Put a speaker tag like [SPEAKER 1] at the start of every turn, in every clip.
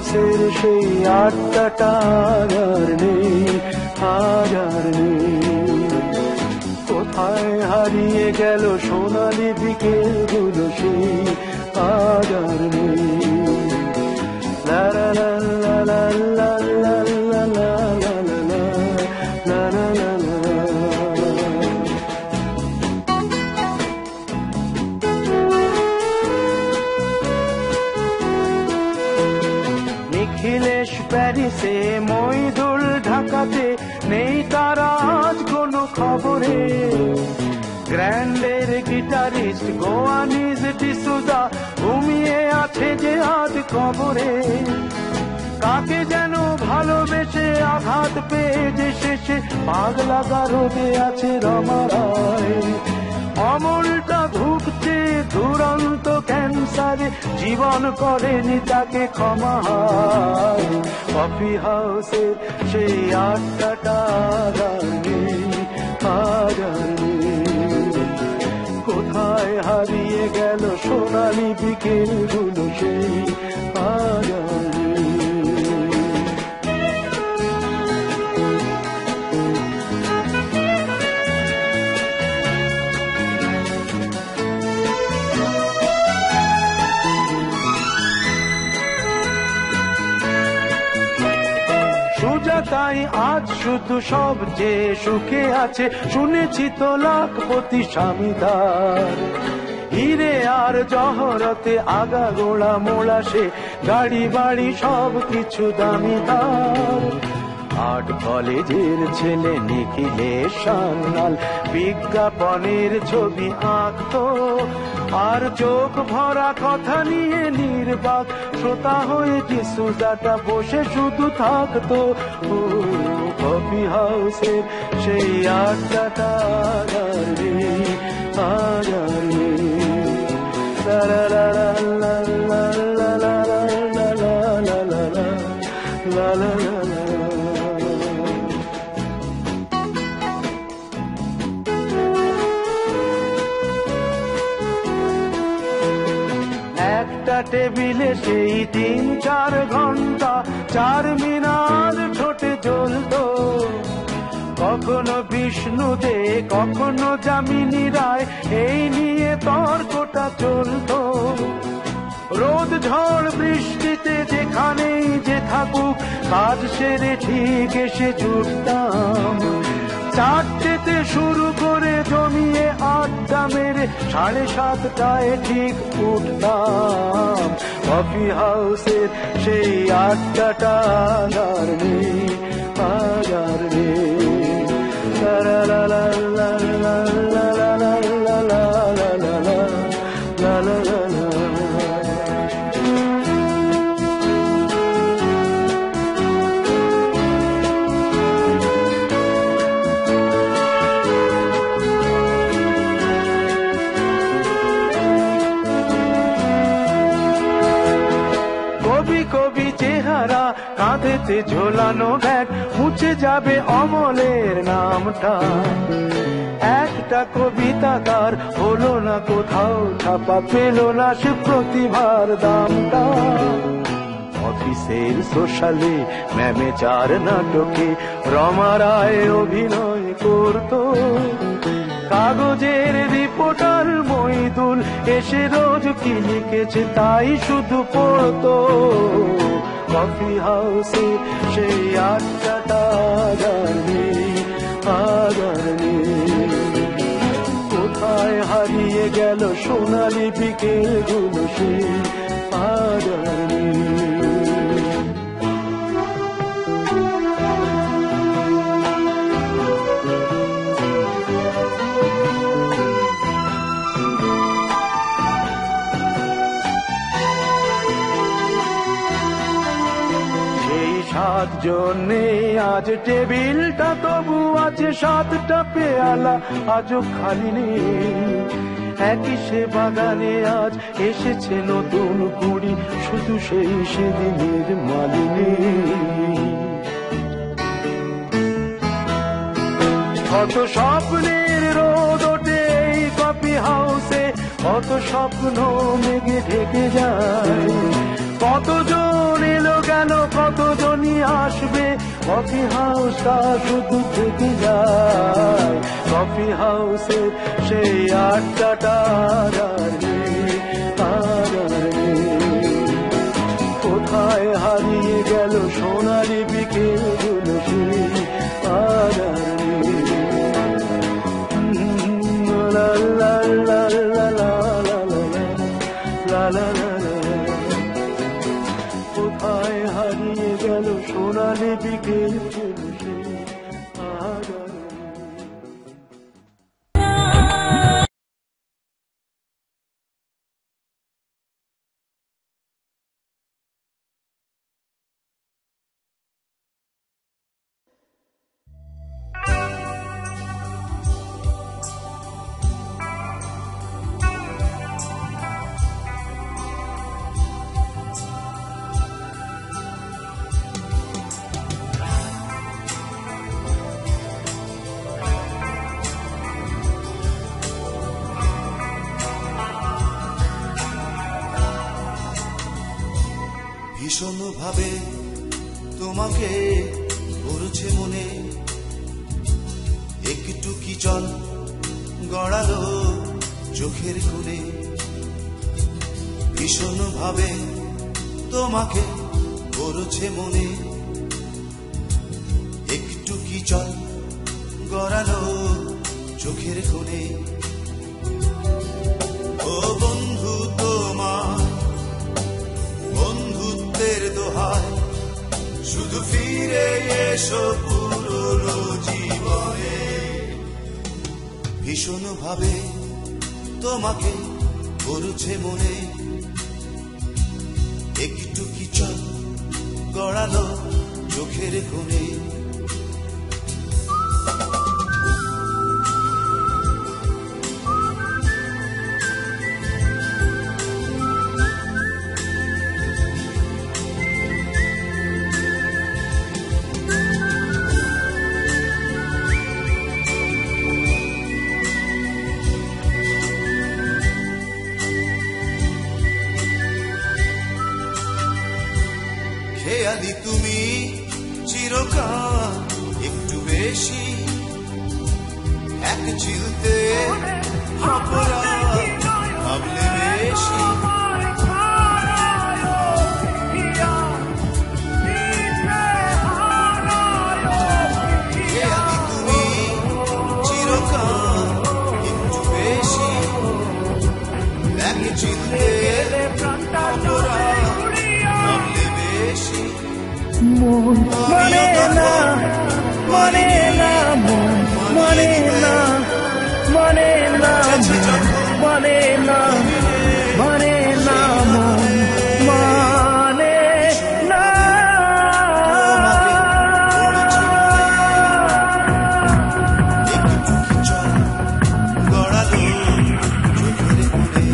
[SPEAKER 1] হাউসের সেই আড্ডাটা আর নেই, আর নেই। কোথায় হারিয়ে গেল সোনালি বিকেলগুলো সেই আর নেই। লা লা লা লা লা লা লা লা লা লা লা লা লা লা। নিখিলেশ প্যারিসে, মইদুল ঢাকাতে, নেই তারা আজ কোনো খবরে। গ্র্যান্ডের গিটারিস্ট গোয়ানিজ ডিসুজা ঘুমিয়ে আছে যে আজ কবরে। কাকে যেন ভালোবেসে আঘাত পেয়ে যে শেষে পাগলা গারদে আছে রমা রায়। অমলটা ভুগছে দুরন্ত ক্যান্সারে, জীবন করেনি তাকে ক্ষমা। কফি হাউসের সেই আড্ডাটা আর নেই, আর নেই। কোথায় হারিয়ে গেল সোনালি বিকেলগুলো সেই আর নেই। সুজাতাই আজ শুধু সবচেয়ে সুখে আছে, শুনেছি তো লাখপতি স্বামীদার। হিরে আর জহরতে আগাগোড়া মোড়া সে, গাড়ি বাড়ি সব কিছু দামিদার। আর্ট কলেজের ছেলে নিখিলেশ সান্যাল বিজ্ঞাপনের ছবি আঁকতো, আর চোখ ভরা কথা নিয়ে নির্বাক শ্রোতা হয়ে ডিসুজাটা বসে শুধু থাকতো। কফি হাউসের সেই আড্ডাটা আর নেই, আর নেই। লা লা লা লা লা লা লা লা লা লা লা লা লা লা। একটা টেবিলে সেই 3-4 ঘন্টা চারমিনার ঠোঁটে জ্বলতো। কখনো বিষ্ণু দে, কখনো যামিনী রায়, এই নিয়ে তর্কটা চলতো। রোদ ঝড় বৃষ্টিতে যেখানেই যে থাকুক, কাজ সেরে ঠিক এসে জুটতাম। 4টেতে শুরু করে জমিয়ে আড্ডা মেরে 7:30টায় ঠিক উঠতাম। কফি হাউসের সেই আড্ডাটা আর নেই, আর নেই। লা লা লা লা লা লা লা লা লা লা লা লা লা লা লা। কবি চেহারা, কাঁধেতে ঝোলানো ব্যাগ, মুছে যাবে অমলের নামটা। একটা কবিতা তার হলো না কোথাও ছাপা, পেল না সে প্রতিভার দামটা। অফিসের সোশ্যালে, ম্যামেচার নাটকে রমা রায় অভিনয় করতো। কাগজের রিপোর্টার মইদুল এসে রোজ কি লিখেছে তাই শুধু পড়তো। কফি হাউসে সেই আড্ডাটা আর নেই, আর নেই। কোথায় হারিয়ে গেল সোনালি বিকেলগুলো সেই আর নেই। জন্যে আজ টেবিলটা তবু আছে, 7টা পেয়ালা আজও খালি নেই। একই সে বাগানে আজ এসেছে নতুন কুড়ি, শুধু সেই সেদিনের মালিনী। কত স্বপ্নের রোদ ওঠে এই কফি হাউসে, কত স্বপ্ন মেঘে ঢেকে যায়। কতজন এলো গেল, কতজনই আসবে, কফি হাউসটা শুধু থেকে যায়। কফি হাউসের সেই আড্ডাটা আর নেই, আর নেই। কোথায় হারিয়ে গেল সোনালি বিকেলগুলো সেই আর নেই। লা লা লা লা লা লা লা লা লা। কোথায় হারিয়ে গেল সোনালি বিকেলগুলো সেই আর নেই।
[SPEAKER 2] ভীষণ ভাবে তোমাকে পড়ছে মনে, একটু কি জল গড়ালো চোখের কোণে। ভীষণ ভাবে তোমাকে পড়ছে মনে, একটু কি জল গড়ালো চোখের কোণে। ও বন্ধু তোমার বন্ধুত্বের দোহায় শুধু ফিরে এসো পুরনো জীবনে। ভীষণ ভাবে তোমাকে পড়ছে মনে, একটু কি চল গড়ালো চোখের কোণে। খেয়ালি তুমি চিরকাল একটু বেশি, এক চিলতে অপরাধ ভাবলে বেশি। খেয়ালি তুমি চিরকাল একটু বেশি, এক চিলতে অপরাধ ভাবলে বেশি।
[SPEAKER 1] মানে না, মানে না, মানে না, মানে না, মানে না, মানে না, মানে না।
[SPEAKER 2] গড়ালো চোখের কোণে।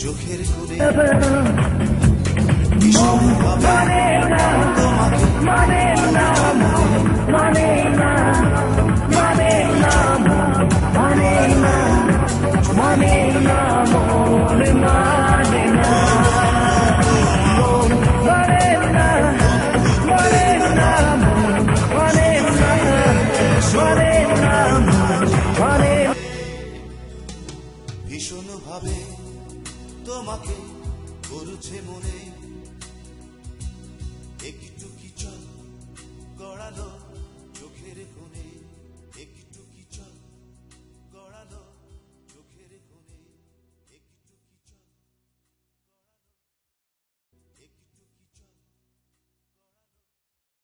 [SPEAKER 2] চোখের কোণে। ভীষণ ভাবে তোমাকে
[SPEAKER 1] মানে না, মানে না, মানে না, মানে না।
[SPEAKER 3] মানে না, মন মানে না, মানে না, মন মানে না, মানে না, মন মানে না।
[SPEAKER 2] ভীষণ ভাবে তোমাকে করছে মনে একটু